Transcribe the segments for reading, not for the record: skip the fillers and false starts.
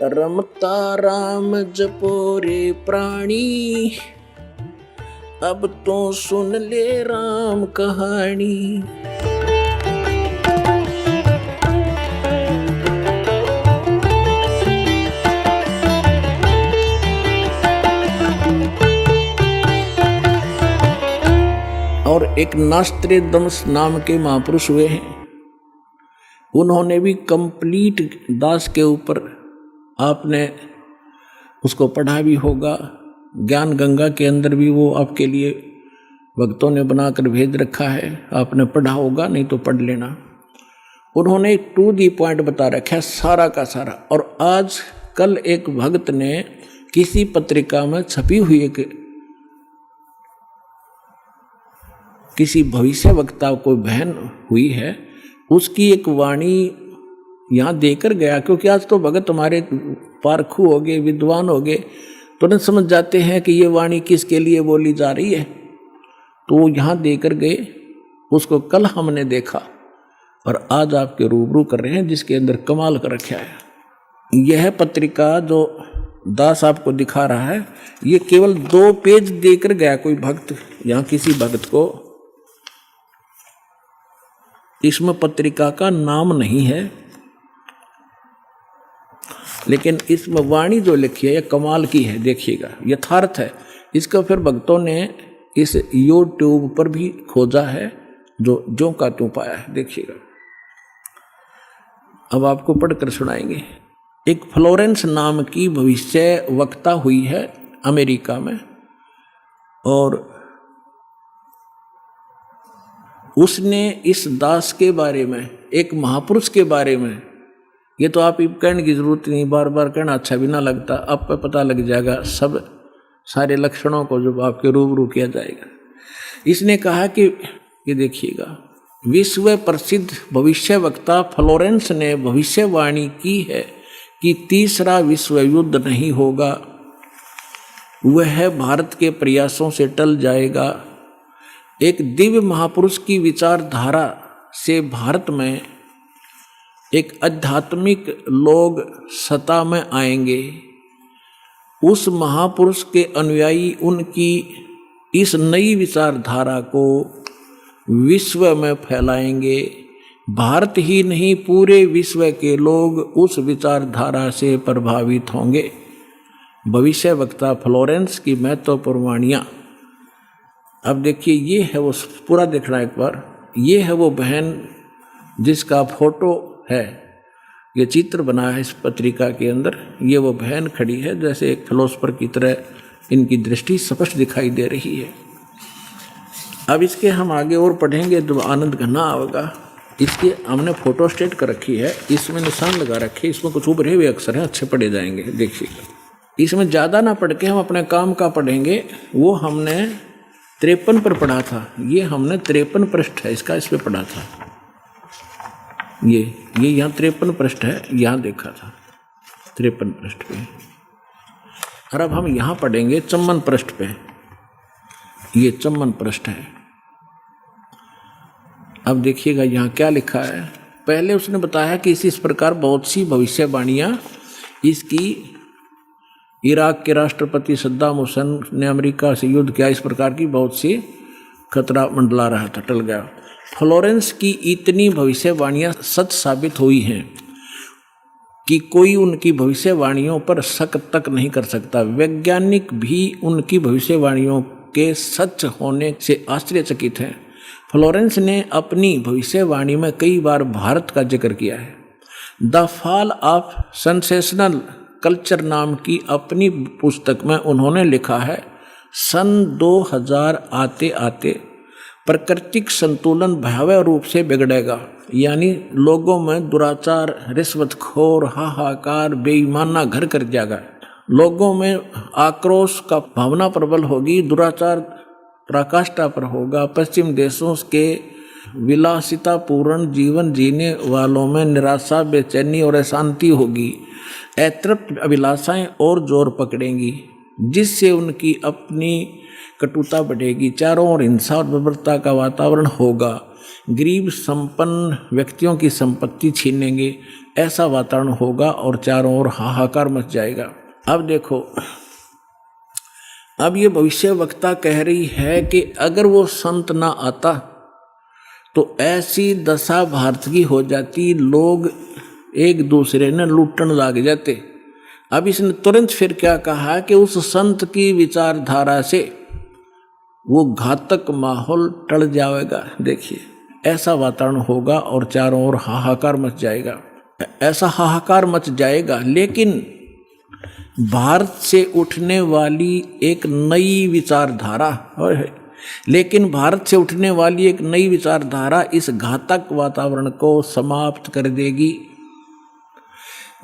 रमता राम जपो रे प्राणी, अब तो सुन ले राम कहानी। और एक नास्त्रे दमस नाम के महापुरुष हुए हैं, उन्होंने भी कंप्लीट दास के ऊपर आपने उसको पढ़ा भी होगा। ज्ञान गंगा के अंदर भी वो आपके लिए भक्तों ने बनाकर भेज रखा है, आपने पढ़ा होगा, नहीं तो पढ़ लेना। उन्होंने टू दी पॉइंट बता रखा है सारा का सारा। और आज कल एक भक्त ने किसी पत्रिका में छपी हुई एक किसी भविष्य वक्ता को बहन हुई है, उसकी एक वाणी यहाँ देकर गया, क्योंकि आज तो भगत हमारे पारखू हो गए, विद्वान हो गए, तुरंत समझ जाते हैं कि ये वाणी किसके लिए बोली जा रही है। तो यहाँ देकर गए, उसको कल हमने देखा और आज आपके रूबरू कर रहे हैं, जिसके अंदर कमाल कर रखा है। यह पत्रिका जो दास आपको दिखा रहा है, ये केवल 2 पेज देकर गया कोई भक्त, यहाँ किसी भक्त को। इसमें पत्रिका का नाम नहीं है, लेकिन इसमें वाणी जो लिखी है यह कमाल की है, देखिएगा, यथार्थ है। इसका फिर भक्तों ने इस YouTube पर भी खोजा है, जो ज्यों का त्यों पाया है, देखिएगा। अब आपको पढ़कर सुनाएंगे। एक फ्लोरेंस नाम की भविष्य वक्ता हुई है अमेरिका में, और उसने इस दास के बारे में, एक महापुरुष के बारे में, ये तो आप कहने की जरूरत नहीं, बार बार कहना अच्छा भी ना लगता, आपको पता लग जाएगा सब सारे लक्षणों को जब आपके रूबरू किया जाएगा। इसने कहा कि ये देखिएगा, विश्व प्रसिद्ध भविष्य वक्ता फ्लोरेंस ने भविष्यवाणी की है कि तीसरा विश्व युद्ध नहीं होगा, वह भारत के प्रयासों से टल जाएगा। एक दिव्य महापुरुष की विचारधारा से भारत में एक आध्यात्मिक लोग सत्ता में आएंगे। उस महापुरुष के अनुयायी उनकी इस नई विचारधारा को विश्व में फैलाएंगे। भारत ही नहीं, पूरे विश्व के लोग उस विचारधारा से प्रभावित होंगे। भविष्य वक्ता फ्लोरेंस की महत्वपूर्ण वाणियाँ। अब देखिए, ये है वो, पूरा देखना एक बार। ये है वो बहन जिसका फोटो है, ये चित्र बना है इस पत्रिका के अंदर। ये वो बहन खड़ी है, जैसे एक फिलोसफर की तरह इनकी दृष्टि स्पष्ट दिखाई दे रही है। अब इसके हम आगे और पढ़ेंगे तो आनंद घना आएगा। इसके हमने फोटो स्टेट कर रखी है, इसमें निशान लगा रखे, इसमें कुछ उभरे हुए अक्षर हैं, अच्छे पढ़े जाएंगे, देखिएगा। इसमें ज़्यादा ना पढ़ के हम अपने काम का पढ़ेंगे। वो हमने 53 पर पढ़ा था, ये हमने 53 पृष्ठ है इसका, इस पर पढ़ा था। ये यहाँ 53 पृष्ठ है, यहाँ देखा था 53 पृष्ठ पे। और अब हम यहाँ पढ़ेंगे 54 पृष्ठ पे। ये 54 पृष्ठ है। अब देखिएगा यहाँ क्या लिखा है। पहले उसने बताया कि इस प्रकार बहुत सी भविष्यवाणियाँ इसकी, इराक के राष्ट्रपति सद्दाम हुसैन ने अमेरिका से युद्ध किया, इस प्रकार की बहुत सी खतरा मंडला रहा था, टल गया। फ्लोरेंस की इतनी भविष्यवाणियाँ सच साबित हुई हैं कि कोई उनकी भविष्यवाणियों पर शक तक नहीं कर सकता। वैज्ञानिक भी उनकी भविष्यवाणियों के सच होने से आश्चर्यचकित हैं। फ्लोरेंस ने अपनी भविष्यवाणी में कई बार भारत का जिक्र किया है। The fall of sensational culture नाम की अपनी पुस्तक में उन्होंने लिखा है, सन 2000 आते आते प्राकृतिक संतुलन भयावह रूप से बिगड़ेगा, यानी लोगों में दुराचार, रिश्वतखोर, हाहाकार, बेईमाना घर कर जाएगा। लोगों में आक्रोश का भावना प्रबल होगी, दुराचार पराकाष्ठा पर होगा। पश्चिम देशों के विलासितापूर्ण जीवन जीने वालों में निराशा, बेचैनी और अशांति होगी। अतृप्त अभिलाषाएं और जोर पकड़ेंगी, जिससे उनकी अपनी कटुता बढ़ेगी। चारों ओर हिंसा और बर्बरता का वातावरण होगा। गरीब संपन्न व्यक्तियों की संपत्ति छीनेंगे, ऐसा वातावरण होगा और चारों ओर हाहाकार मच जाएगा। अब देखो, अब ये भविष्य वक्ता कह रही है कि अगर वो संत ना आता तो ऐसी दशा भारत की हो जाती, लोग एक दूसरे ने लूटने लग जाते। अब इसने तुरंत फिर क्या कहा कि उस संत की विचारधारा से वो घातक माहौल टल जाएगा। देखिए, ऐसा वातावरण होगा और चारों ओर हाहाकार मच जाएगा। ऐसा हाहाकार मच जाएगा, लेकिन भारत से उठने वाली एक नई विचारधारा इस घातक वातावरण को समाप्त कर देगी।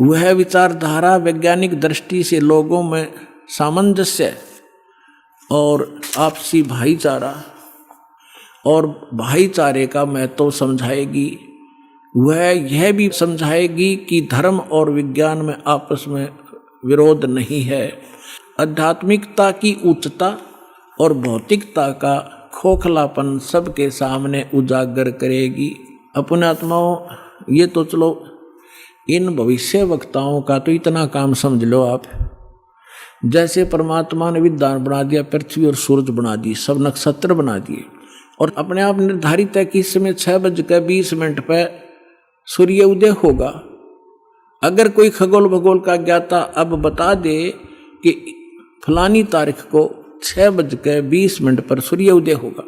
वह विचारधारा वैज्ञानिक दृष्टि से लोगों में सामंजस्य और आपसी भाईचारे का महत्व समझाएगी। वह यह भी समझाएगी कि धर्म और विज्ञान में आपस में विरोध नहीं है। आध्यात्मिकता की उच्चता और भौतिकता का खोखलापन सबके सामने उजागर करेगी। अपने आत्माओं, ये तो चलो इन भविष्य वक्ताओं का तो इतना काम समझ लो आप, जैसे परमात्मा ने विद्वान बना दिया, पृथ्वी और सूरज बना दी, सब नक्षत्र बना दिए और अपने आप निर्धारित है कि इस समय 6:20 पर सूर्य उदय होगा। अगर कोई खगोल भगोल का ज्ञाता अब बता दे कि फलानी तारीख को 6:20 पर सूर्य उदय होगा,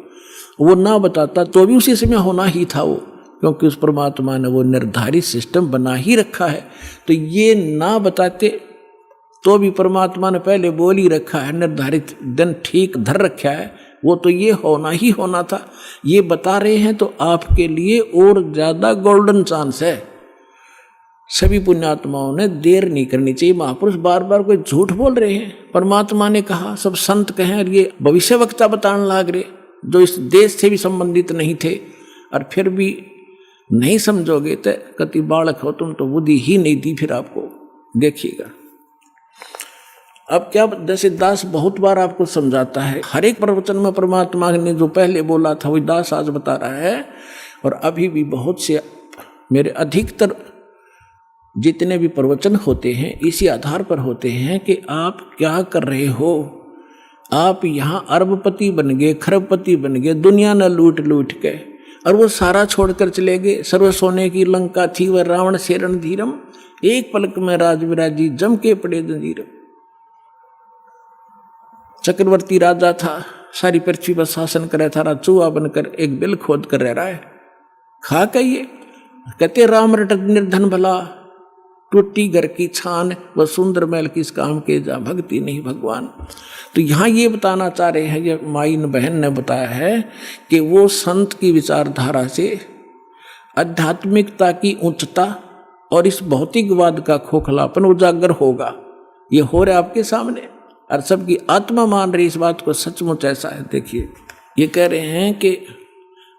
वो ना बताता तो भी उसी समय होना ही था वो, क्योंकि उस परमात्मा ने वो निर्धारित सिस्टम बना ही रखा है। तो ये ना बताते तो भी परमात्मा ने पहले बोल ही रखा है, निर्धारित दिन ठीक धर रखा है, वो तो ये होना ही होना था। ये बता रहे हैं तो आपके लिए और ज्यादा गोल्डन चांस है। सभी पुण्यात्माओं ने देर नहीं करनी चाहिए। महापुरुष बार बार कोई झूठ बोल रहे हैं, परमात्मा ने कहा, सब संत कहें, और ये भविष्य वक्ता बताने लग रहे जो इस देश से भी संबंधित नहीं थे, और फिर भी नहीं समझोगे तो कति बालक हो तुम, तो बुद्धि ही नहीं दी फिर आपको। देखिएगा अब क्या, जैसे दास बहुत बार आपको समझाता है, हर एक प्रवचन में परमात्मा ने जो पहले बोला था वही दास आज बता रहा है। और अभी भी बहुत से मेरे अधिकतर जितने भी प्रवचन होते हैं इसी आधार पर होते हैं कि आप क्या कर रहे हो। आप यहाँ अरबपति बन गए, खरबपति बन गए, दुनिया न लूट लूट के, और वो सारा छोड़कर चले गए। सर्व सोने की लंका थी वह रावण से रणधीरम, एक पलक में राज विराजी जम के पड़े जंजीरम। चक्रवर्ती राजा था, सारी पृथ्वी पर शासन कर रहा था, चूहा बनकर एक बिल खोद कर रह रहा है। खा कहिए, कहते राम रट निर्धन भला, टूटी घर की छान, वह सुंदर महल किस काम के, जा भक्ति नहीं भगवान। तो यहाँ ये बताना चाह रहे हैं, ये माइन बहन ने बताया है कि वो संत की विचारधारा से आध्यात्मिकता की उच्चता और इस भौतिकवाद का खोखलापन उजागर होगा। ये हो रहा है आपके सामने, और सबकी आत्मा मान रही इस बात को, सचमुच ऐसा है। देखिए, ये कह रहे हैं कि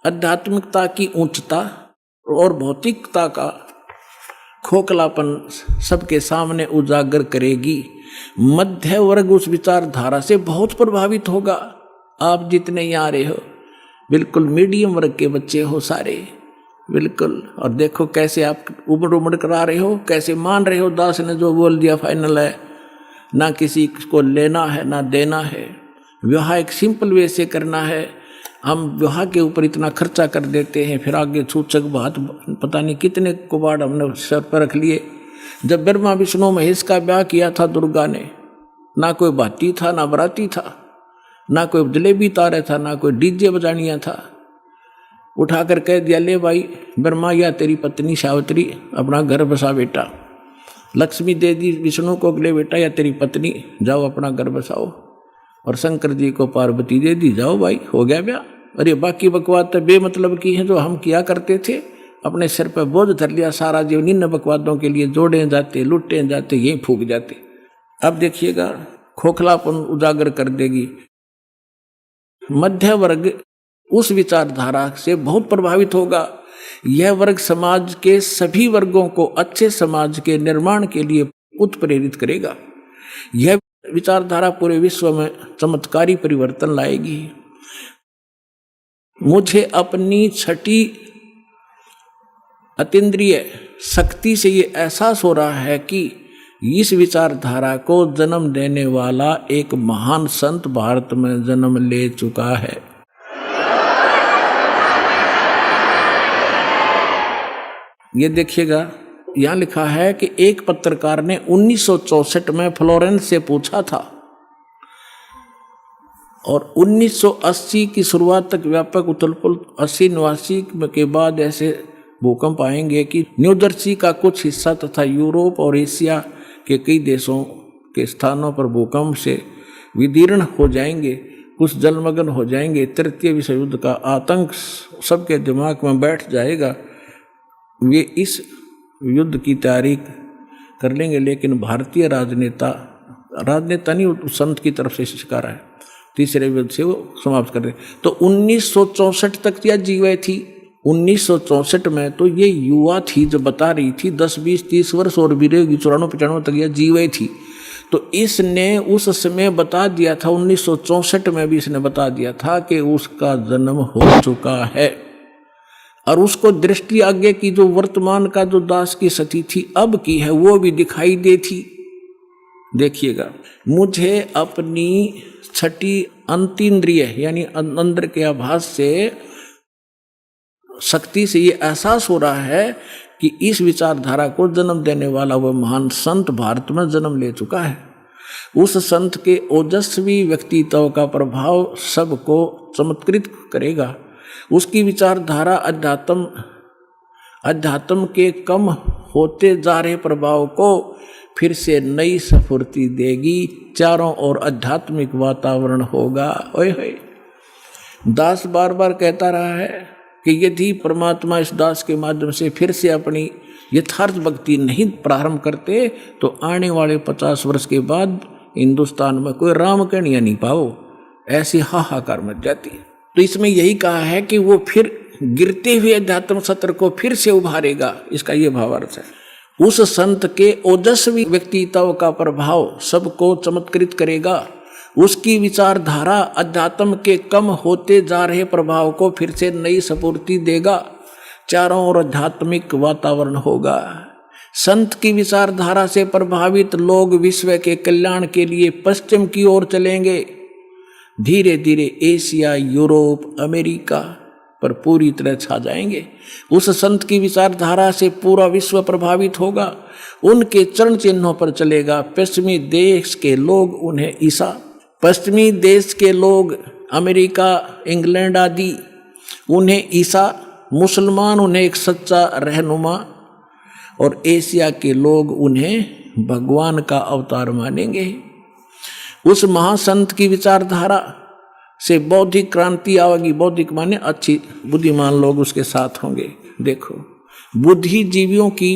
आध्यात्मिकता की उच्चता और भौतिकता का खोखलापन सबके सामने उजागर करेगी। मध्य वर्ग उस विचारधारा से बहुत प्रभावित होगा। आप जितने यहाँ आ रहे हो बिल्कुल मीडियम वर्ग के बच्चे हो सारे, बिल्कुल, और देखो कैसे आप उमड़ उमड़ कर आ रहे हो, कैसे मान रहे हो दास ने जो बोल दिया फाइनल है, ना किसी को लेना है ना देना है। विवाह एक सिंपल वे से करना है। हम विवाह के ऊपर इतना खर्चा कर देते हैं, फिर आगे सूचक बात पता नहीं कितने कुबाड़ हमने सर पर रख लिए। जब ब्रह्मा विष्णु महेश का ब्याह किया था दुर्गा ने, ना कोई बाती था ना बराती था, ना कोई जलेबी तारे था, ना कोई डीजे बजानिया था। उठाकर कह दिया, ले भाई ब्रह्मा या तेरी पत्नी सावित्री अपना घर बसा बेटा। लक्ष्मी दे दी विष्णु को, अगले बेटा या तेरी पत्नी जाओ अपना घर बसाओ। और शंकर जी को पार्वती दे दी, जाओ भाई हो गया ब्याह। अरे बाकी बकवाद तो बेमतलब की है जो हम किया करते थे, अपने सिर पर बोझ धर लिया सारा जीवन इन बकवादों के लिए, जोड़े जाते लुटे जाते यही फूक जाते। अब देखिएगा खोखलापन उजागर कर देगी। मध्य वर्ग उस विचारधारा से बहुत प्रभावित होगा। यह वर्ग समाज के सभी वर्गों को अच्छे समाज के निर्माण के लिए उत्प्रेरित करेगा। यह विचारधारा पूरे विश्व में चमत्कारी परिवर्तन लाएगी। मुझे अपनी छठी अतीन्द्रिय शक्ति से ये एहसास हो रहा है कि इस विचारधारा को जन्म देने वाला एक महान संत भारत में जन्म ले चुका है। ये देखिएगा, यहाँ लिखा है कि एक पत्रकार ने 1964 में फ्लोरेंस से पूछा था और 1980 की शुरुआत तक व्यापक उथल-पुथल 80-89 के बाद ऐसे भूकंप आएंगे कि न्यू जर्सी का कुछ हिस्सा तथा यूरोप और एशिया के कई देशों के स्थानों पर भूकंप से विदीर्ण हो जाएंगे, कुछ जलमग्न हो जाएंगे। तृतीय विश्व युद्ध का आतंक सबके दिमाग में बैठ जाएगा। वे इस युद्ध की तैयारी कर लेंगे, लेकिन भारतीय राजनेता नहीं, संत की तरफ से शिकार है, तीसरे युद्ध से वो समाप्त कर रहे। तो 1964 तक यह जीवे थी। 1964 में तो ये युवा थी जो बता रही थी, 10, 20, 30 वर्ष और भी रहेगी, 94-95 तक यह जीवे थी। तो इसने उस समय बता दिया था, 1964 में भी इसने बता दिया था कि उसका जन्म हो चुका है। और उसको दृष्टि आगे की जो वर्तमान का जो दास की सती थी अब की है वो भी दिखाई देती। देखिएगा, मुझे अपनी छठी अंतीन्द्रिय यानी अंदर के आभास से शक्ति से ये एहसास हो रहा है कि इस विचारधारा को जन्म देने वाला वह महान संत भारत में जन्म ले चुका है। उस संत के ओजस्वी व्यक्तित्व का प्रभाव सबको चमत्कृत करेगा। उसकी विचारधारा अध्यात्म के कम होते जा रहे प्रभाव को फिर से नई स्फूर्ति देगी। चारों ओर आध्यात्मिक वातावरण होगा। ओए होए, दास बार बार कहता रहा है कि यदि परमात्मा इस दास के माध्यम से फिर से अपनी यथार्थ भक्ति नहीं प्रारंभ करते तो आने वाले 50 वर्ष के बाद हिंदुस्तान में कोई राम कहानियां नहीं पाओ, ऐसी हाहाकार मच जाती है। तो इसमें यही कहा है कि वो फिर गिरते हुए अध्यात्म सत्र को फिर से उभारेगा, इसका ये भावार्थ है। उस संत के ओजस्वी व्यक्तित्व का प्रभाव सबको चमत्कृत करेगा। उसकी विचारधारा अध्यात्म के कम होते जा रहे प्रभाव को फिर से नई स्फूर्ति देगा। चारों ओर आध्यात्मिक वातावरण होगा। संत की विचारधारा से प्रभावित लोग विश्व के कल्याण के लिए पश्चिम की ओर चलेंगे। धीरे धीरे एशिया, यूरोप, अमेरिका पर पूरी तरह छा जाएंगे। उस संत की विचारधारा से पूरा विश्व प्रभावित होगा। उनके चरण चिन्हों पर चलेगा। पश्चिमी देश के लोग उन्हें पश्चिमी देश के लोग अमेरिका, इंग्लैंड आदि उन्हें ईसा, मुसलमान उन्हें एक सच्चा रहनुमा और एशिया के लोग उन्हें भगवान का अवतार मानेंगे। उस महासंत की विचारधारा से बौद्धिक क्रांति आएगी। बौद्धिक माने अच्छी बुद्धिमान लोग उसके साथ होंगे। देखो, बुद्धिजीवियों की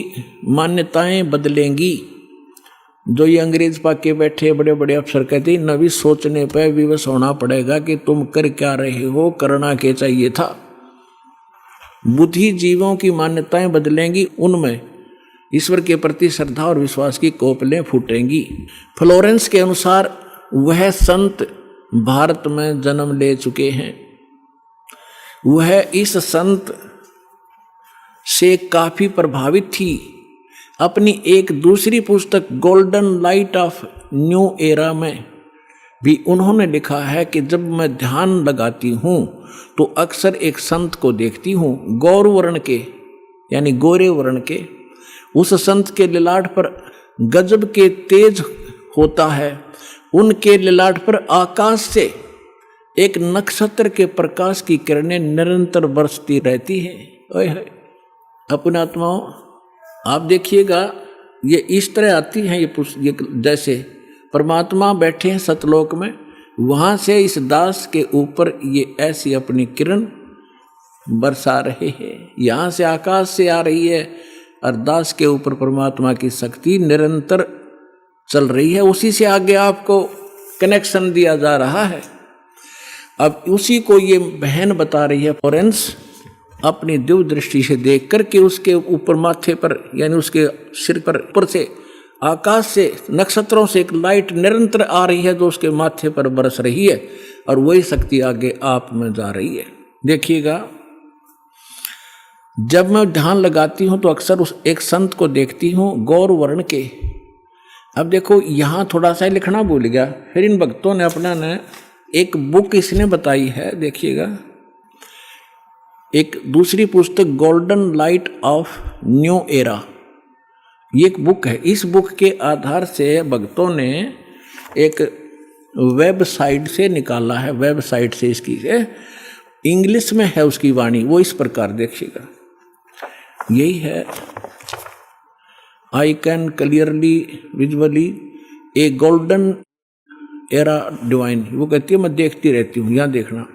मान्यताएं बदलेंगी। जो ये अंग्रेज पाके बैठे बड़े बड़े अफसर कहते हैं नवी सोचने पर विवश होना पड़ेगा कि तुम कर क्या रहे हो, करना क्या चाहिए था। बुद्धिजीवियों की मान्यताएं बदलेंगी, उनमें ईश्वर के प्रति श्रद्धा और विश्वास की कोपलें फूटेंगी। फ्लोरेंस के अनुसार वह संत भारत में जन्म ले चुके हैं। वह इस संत से काफी प्रभावित थी। अपनी एक दूसरी पुस्तक golden light of new era में भी उन्होंने लिखा है कि जब मैं ध्यान लगाती हूँ तो अक्सर एक संत को देखती हूँ, गौर वर्ण के यानी गोरे वर्ण के। उस संत के ललाट पर गजब के तेज होता है। उनके ललाट पर आकाश से एक नक्षत्र के प्रकाश की किरणें निरंतर बरसती रहती है। ओए होए, अपने आत्माओं आप देखिएगा, ये इस तरह आती हैं ये जैसे परमात्मा बैठे हैं सतलोक में, वहाँ से इस दास के ऊपर ये ऐसी अपनी किरण बरसा रहे हैं। यहाँ से आकाश से आ रही है और दास के ऊपर परमात्मा की शक्ति निरंतर चल रही है। उसी से आगे आपको कनेक्शन दिया जा रहा है। अब उसी को ये बहन बता रही है फ्लोरेंस अपनी दिव्य दृष्टि से देख करके उसके ऊपर माथे पर यानी उसके सिर पर ऊपर से आकाश से नक्षत्रों से एक लाइट निरंतर आ रही है जो उसके माथे पर बरस रही है और वही शक्ति आगे आप में जा रही है। देखिएगा, जब मैं ध्यान लगाती हूँ तो अक्सर उस एक संत को देखती हूँ गौर वर्ण के। अब देखो यहाँ थोड़ा सा लिखना भूल गया, फिर इन भक्तों ने अपना ने एक बुक इसने बताई है, देखिएगा, एक दूसरी पुस्तक golden light of new era, ये एक बुक है। इस बुक के आधार से भक्तों ने एक वेबसाइट से निकाला है, वेबसाइट से इसकी इंग्लिश में है उसकी वाणी, वो इस प्रकार देखिएगा, यही है, I can clearly visually A golden era divine. वो कहती है मैं देखती रहती हूँ, यहाँ देखना,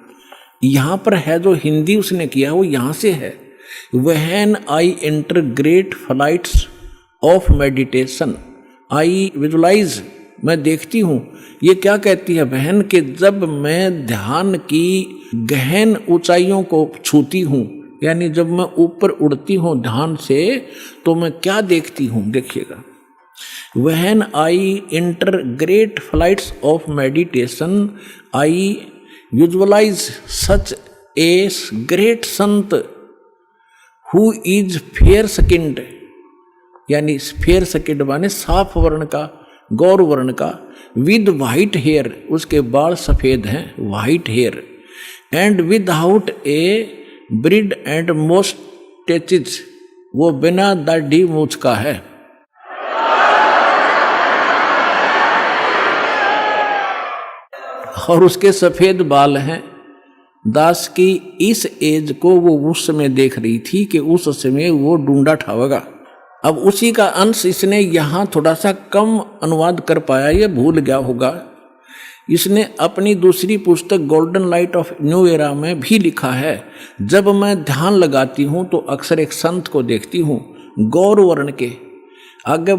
यहाँ पर है जो हिंदी उसने किया वो यहाँ से है। When I enter great flights of meditation I visualise, मैं देखती हूँ, ये क्या कहती है बहन कि जब मैं ध्यान की गहन ऊंचाइयों को छूती हूँ, यानी जब मैं ऊपर उड़ती हूँ ध्यान से, तो मैं क्या देखती हूँ, देखिएगा, when I enter great flights of meditation I visualise such a great sant who is fair skinned, यानी फेयर स्किन्ड माने साफ वर्ण का, गौर वर्ण का, विद वाइट हेयर, उसके बाल सफेद हैं, white hair, and without a beard and moustaches, वो बिना दाढ़ी मूछ का है। और उसके सफेद बाल हैं। दास की इस एज को वो उस समय देख रही थी कि उस समय वो ढूंढा ठावेगा। अब उसी का अंश इसने यहाँ थोड़ा सा कम अनुवाद कर पाया, ये भूल गया होगा। इसने अपनी दूसरी पुस्तक golden light of new era में भी लिखा है, जब मैं ध्यान लगाती हूँ तो अक्सर एक संत को देखती हूँ गौर वर्ण के, आगे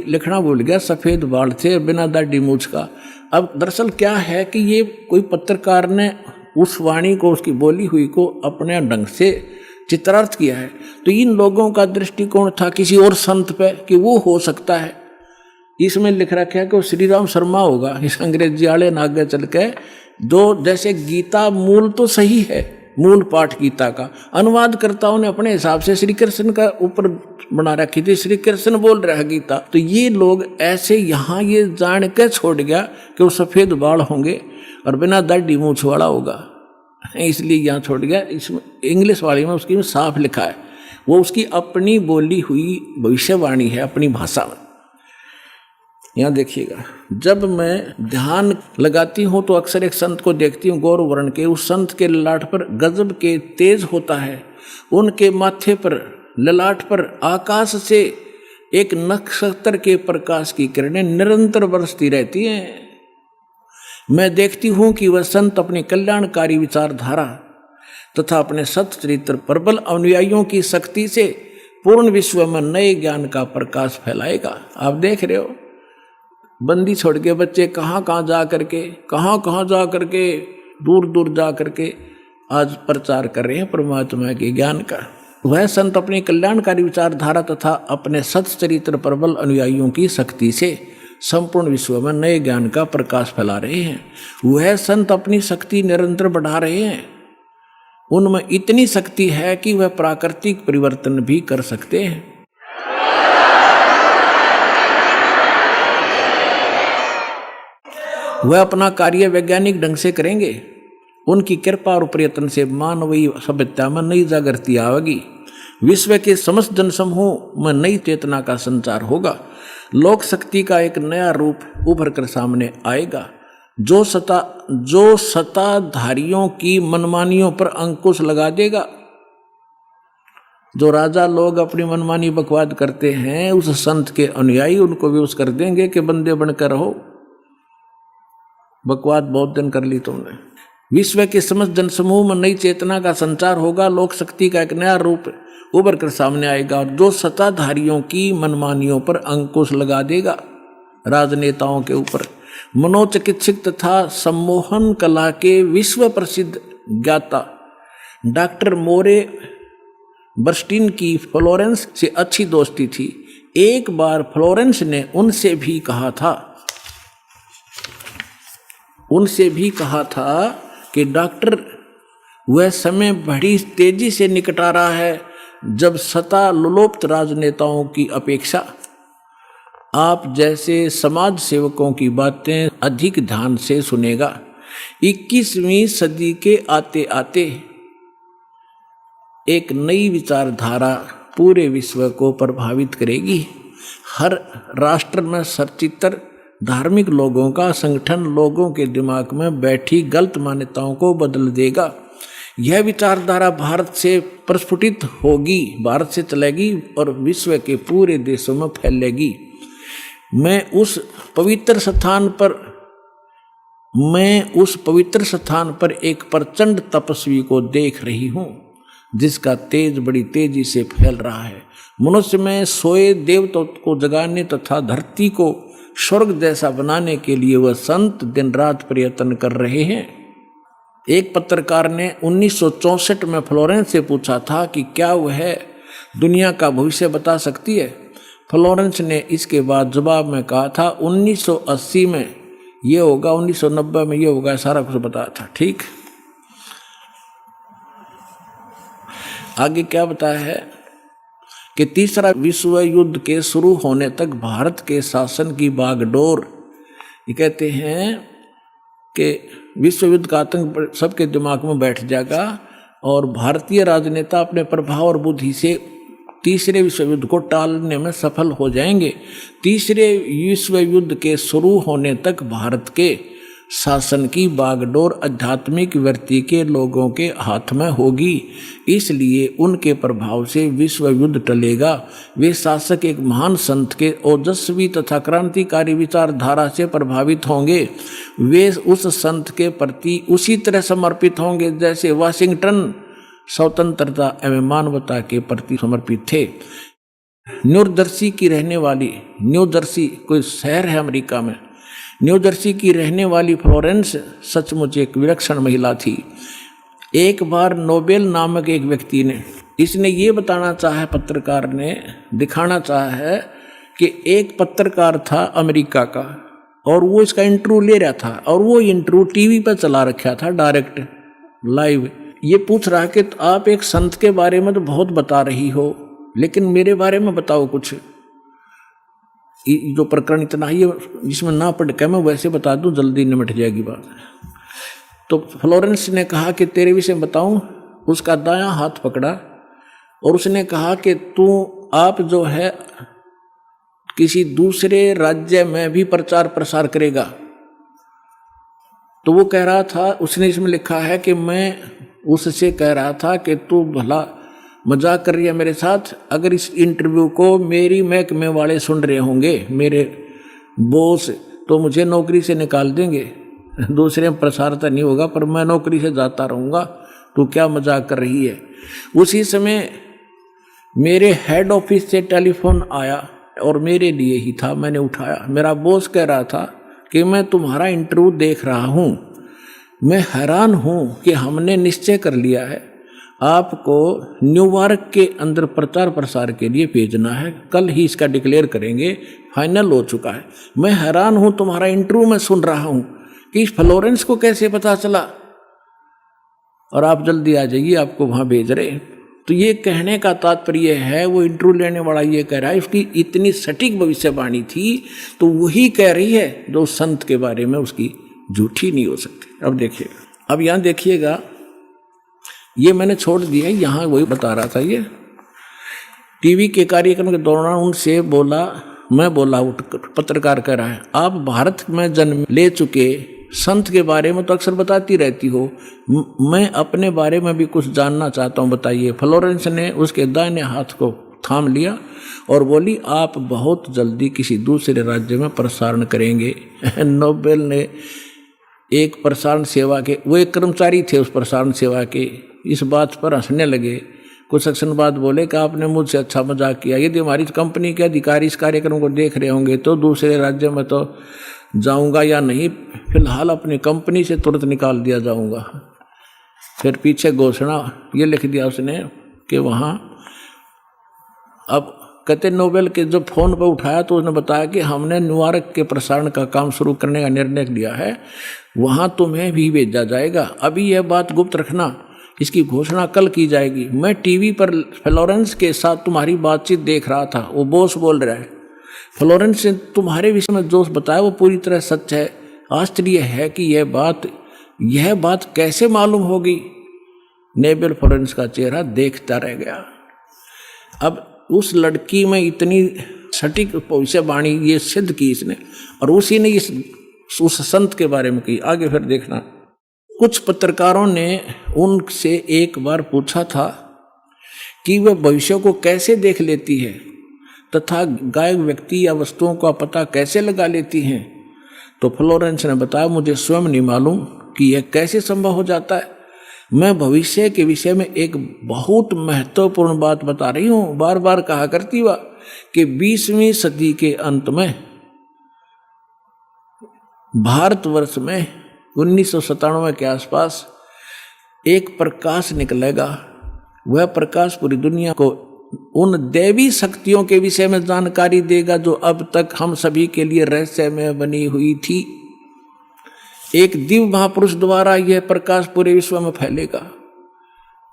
लिखना भूल गया, सफ़ेद बाल थे, बिना दाढ़ी मूछ का। अब दरअसल क्या है कि ये कोई पत्रकार ने उस वाणी को, उसकी बोली हुई को अपने ढंग से चित्रार्थ किया है, तो इन लोगों का दृष्टिकोण था किसी और संत पे कि वो हो सकता है। इसमें लिख रखा है कि वो श्री राम शर्मा होगा, इस अंग्रेजी वाले ने आगे चल के जो, जैसे गीता मूल तो सही है, मूल पाठ गीता का अनुवादकर्ताओं ने अपने हिसाब से श्री कृष्ण का ऊपर बना रखी थी, श्री कृष्ण बोल रहा है गीता, तो ये लोग ऐसे यहाँ ये जान के छोड़ गया कि वो सफ़ेद बाल होंगे और बिना दाढ़ी मूछ वाला होगा, इसलिए यहाँ छोड़ गया। इसमें इंग्लिश वाली में उसकी में साफ लिखा है, वो उसकी अपनी बोली हुई भविष्यवाणी है अपनी भाषा में। यहाँ देखिएगा, जब मैं ध्यान लगाती हूँ तो अक्सर एक संत को देखती हूँ गौर वर्ण के, उस संत के ललाट पर गजब के तेज होता है, उनके माथे पर ललाट पर आकाश से एक नक्षत्र के प्रकाश की किरणें निरंतर बरसती रहती हैं। मैं देखती हूँ कि वह संत अपनी कल्याणकारी विचारधारा तथा अपने सत चरित्र प्रबल अनुयायियों की शक्ति से पूर्ण विश्व में नए ज्ञान का प्रकाश फैलाएगा। आप देख रहे हो, बंदी छोड़ के बच्चे कहाँ कहाँ जा करके दूर दूर जा करके आज प्रचार कर रहे हैं परमात्मा के ज्ञान का। वह संत अपनी कल्याणकारी विचारधारा तथा अपने सत चरित्र प्रबल अनुयायियों की शक्ति से संपूर्ण विश्व में नए ज्ञान का प्रकाश फैला रहे हैं। वह संत अपनी शक्ति निरंतर बढ़ा रहे हैं, उनमें इतनी शक्ति है कि वह प्राकृतिक परिवर्तन भी कर सकते हैं। वह अपना कार्य वैज्ञानिक ढंग से करेंगे, उनकी कृपा और प्रयत्न से मानवीय सभ्यता में नई जागृति आएगी, विश्व के समस्त जनसमूह में नई चेतना का संचार होगा, लोक शक्ति का एक नया रूप उभर कर सामने आएगा, जो सत्ताधारियों की मनमानियों पर अंकुश लगा देगा। जो राजा लोग अपनी मनमानी बकवाद करते हैं, उस संत के अनुयायी उनको विवश कर देंगे कि बंदे बनकर रहो, बकवाद बहुत दिन कर ली तुमने। विश्व के समस्त जनसमूह में नई चेतना का संचार होगा, लोक शक्ति का एक नया रूप उभर कर सामने आएगा, और जो सत्ताधारियों की मनमानियों पर अंकुश लगा देगा, राजनेताओं के ऊपर। मनोचिकित्सक तथा सम्मोहन कला के विश्व प्रसिद्ध ज्ञाता डॉक्टर मोरे बर्स्टीन की फ्लोरेंस से अच्छी दोस्ती थी। एक बार फ्लोरेंस ने उनसे भी कहा था कि डॉक्टर, वह समय बड़ी तेजी से निकट आ रहा है, जब सत्ता लोलुप्त राजनेताओं की अपेक्षा आप जैसे समाज सेवकों की बातें अधिक ध्यान से सुनेगा। 21वीं सदी के आते आते एक नई विचारधारा पूरे विश्व को प्रभावित करेगी। हर राष्ट्र में सचित्र धार्मिक लोगों का संगठन लोगों के दिमाग में बैठी गलत मान्यताओं को बदल देगा। यह विचारधारा भारत से प्रस्फुटित होगी, भारत से चलेगी और विश्व के पूरे देशों में फैलेगी। मैं उस पवित्र स्थान पर एक प्रचंड तपस्वी को देख रही हूँ, जिसका तेज बड़ी तेजी से फैल रहा है। मनुष्य में सोए देवताओं को जगाने तथा धरती को स्वर्ग जैसा बनाने के लिए वह संत दिन रात प्रयत्न कर रहे हैं। एक पत्रकार ने 1964 में फ्लोरेंस से पूछा था कि क्या वह दुनिया का भविष्य बता सकती है। फ्लोरेंस ने इसके बाद जवाब में कहा था 1980 में ये होगा, 1990 में ये होगा, सारा कुछ बताया था। ठीक, आगे क्या बताया है कि तीसरा विश्व युद्ध के शुरू होने तक भारत के शासन की बागडोर, ये कहते हैं कि विश्व युद्ध का आतंक सबके दिमाग में बैठ जाएगा और भारतीय राजनेता अपने प्रभाव और बुद्धि से तीसरे विश्व युद्ध को टालने में सफल हो जाएंगे। तीसरे विश्व युद्ध के शुरू होने तक भारत के शासन की बागडोर आध्यात्मिक वृत्ति के लोगों के हाथ में होगी, इसलिए उनके प्रभाव से विश्व युद्ध टलेगा। वे शासक एक महान संत के ओजस्वी तथा क्रांतिकारी विचारधारा से प्रभावित होंगे। वे उस संत के प्रति उसी तरह समर्पित होंगे जैसे वाशिंगटन स्वतंत्रता एवं मानवता के प्रति समर्पित थे। न्यूजर्सी की रहने वाली, न्यूजर्सी कोई शहर है अमेरिका में, न्यूजर्सी की रहने वाली फ्लोरेंस सचमुच एक विलक्षण महिला थी। एक बार नोबेल नामक एक व्यक्ति ने, इसने ये बताना चाहा, पत्रकार ने दिखाना चाहा है कि एक पत्रकार था अमेरिका का और वो इसका इंटरव्यू ले रहा था और वो इंटरव्यू टीवी पर चला रखा था डायरेक्ट लाइव। ये पूछ रहा कि तो आप एक संत के बारे में तो बहुत बता रही हो, लेकिन मेरे बारे में बताओ कुछ। जो प्रकरण इतना ही जिसमें ना पढ़ के मैं वैसे बता दूं, जल्दी निमट जाएगी बात। तो फ्लोरेंस ने कहा कि तेरे विषय में बताऊं। उसका दायां हाथ पकड़ा और उसने कहा कि आप जो है किसी दूसरे राज्य में भी प्रचार प्रसार करेगा। तो वो कह रहा था, उसने इसमें लिखा है कि मैं उससे कह रहा था कि तू भला मजाक कर रही है मेरे साथ। अगर इस इंटरव्यू को मेरी महकमे वाले सुन रहे होंगे, मेरे बॉस, तो मुझे नौकरी से निकाल देंगे। दूसरे में प्रसार तो नहीं होगा पर मैं नौकरी से जाता रहूँगा। तू क्या मजाक कर रही है। उसी समय मेरे हेड ऑफिस से टेलीफोन आया और मेरे लिए ही था, मैंने उठाया। मेरा बॉस कह रहा था कि मैं तुम्हारा इंटरव्यू देख रहा हूँ, मैं हैरान हूँ कि हमने निश्चय कर लिया है आपको न्यूयॉर्क के अंदर प्रचार प्रसार के लिए भेजना है। कल ही इसका डिक्लेयर करेंगे, फाइनल हो चुका है। मैं हैरान हूँ, तुम्हारा इंटरव्यू मैं सुन रहा हूँ कि फ्लोरेंस को कैसे पता चला और आप जल्दी आ जाइए, आपको वहाँ भेज रहे। तो ये कहने का तात्पर्य है, वो इंटरव्यू लेने वाला ये कह रहा है उसकी इतनी सटीक भविष्यवाणी थी तो वही कह रही है जो संत के बारे में उसकी झूठी नहीं हो सकती। अब देखिएगा, अब यहाँ देखिएगा, ये मैंने छोड़ दिया, यहाँ वही बता रहा था। ये टीवी के कार्यक्रम के दौरान उनसे बोला, मैं बोला, पत्रकार कह रहा है, आप भारत में जन्म ले चुके संत के बारे में तो अक्सर बताती रहती हो, मैं अपने बारे में भी कुछ जानना चाहता हूँ, बताइए। फ्लोरेंस ने उसके दाहिने हाथ को थाम लिया और बोली, आप बहुत जल्दी किसी दूसरे राज्य में प्रसारण करेंगे। नोबेल ने एक प्रसारण सेवा के, वो एक कर्मचारी थे उस प्रसारण सेवा के, इस बात पर हंसने लगे। कुछ सेक्शन बाद बोले कि आपने मुझसे अच्छा मजाक किया। यदि हमारी कंपनी के अधिकारी इस कार्यक्रम को देख रहे होंगे तो दूसरे राज्य में तो जाऊंगा या नहीं, फिलहाल अपनी कंपनी से तुरंत निकाल दिया जाऊंगा। फिर पीछे घोषणा ये लिख दिया उसने कि वहाँ, अब कहते नोबेल के जब फोन पर उठाया तो उसने बताया कि हमने न्यूयॉर्क के प्रसारण का काम शुरू करने का निर्णय लिया है, वहाँ तुम्हें भी भेजा जाएगा। अभी यह बात गुप्त रखना इसकी घोषणा कल की जाएगी। मैं टीवी पर फ्लोरेंस के साथ तुम्हारी बातचीत देख रहा था। वो बॉस बोल रहा है, फ्लोरेंस ने तुम्हारे विषय में जो बताया वो पूरी तरह सच है। आश्चर्य है कि यह बात कैसे मालूम होगी। नेबल फ्लोरेंस का चेहरा देखता रह गया। अब उस लड़की में इतनी सटीक भविष्यवाणी ये सिद्ध की इसने, और उसी ने उस संत के बारे में की। आगे फिर देखना, कुछ पत्रकारों ने उनसे एक बार पूछा था कि वह भविष्य को कैसे देख लेती है तथा गायक व्यक्ति या वस्तुओं का पता कैसे लगा लेती हैं। तो फ्लोरेंस ने बताया, मुझे स्वयं नहीं मालूम कि यह कैसे संभव हो जाता है। मैं भविष्य के विषय में एक बहुत महत्वपूर्ण बात बता रही हूँ। बार बार कहा करती वह कि 20वीं सदी के अंत में भारतवर्ष में 1997 के आसपास एक प्रकाश निकलेगा। वह प्रकाश पूरी दुनिया को उन दैवी शक्तियों के विषय में जानकारी देगा जो अब तक हम सभी के लिए रहस्यमय बनी हुई थी। एक दिव्य महापुरुष द्वारा यह प्रकाश पूरे विश्व में फैलेगा।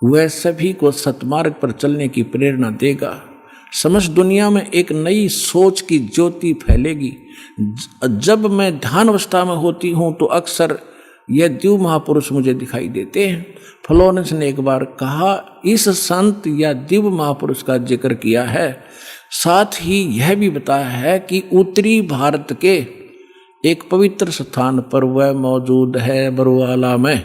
वह सभी को सतमार्ग पर चलने की प्रेरणा देगा। समस्त दुनिया में एक नई सोच की ज्योति फैलेगी। जब मैं ध्यान अवस्था में होती हूँ तो अक्सर यह दिव्य महापुरुष मुझे दिखाई देते हैं। फ्लोरेंस ने एक बार कहा, इस संत या दिव्य महापुरुष का जिक्र किया है। साथ ही यह भी बताया है कि उत्तरी भारत के एक पवित्र स्थान पर वह मौजूद है, बरुआला में।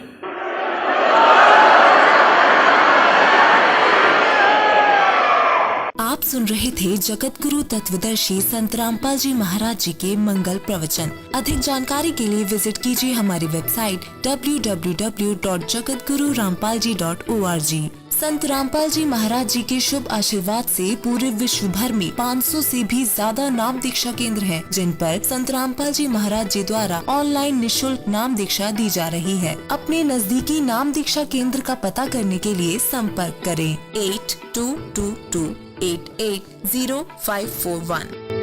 आप सुन रहे थे जगत गुरु तत्वदर्शी संत रामपाल जी महाराज जी के मंगल प्रवचन। अधिक जानकारी के लिए विजिट कीजिए हमारी वेबसाइट www.jagatgururampalji.org। संत रामपाल जी महाराज जी के शुभ आशीर्वाद से पूरे विश्व भर में 500 से भी ज्यादा नाम दीक्षा केंद्र हैं, जिन पर संत रामपाल जी महाराज जी द्वारा ऑनलाइन निशुल्क नाम दीक्षा दी जा रही है। अपने नजदीकी नाम दीक्षा केंद्र का पता करने के लिए संपर्क करें 8222880541।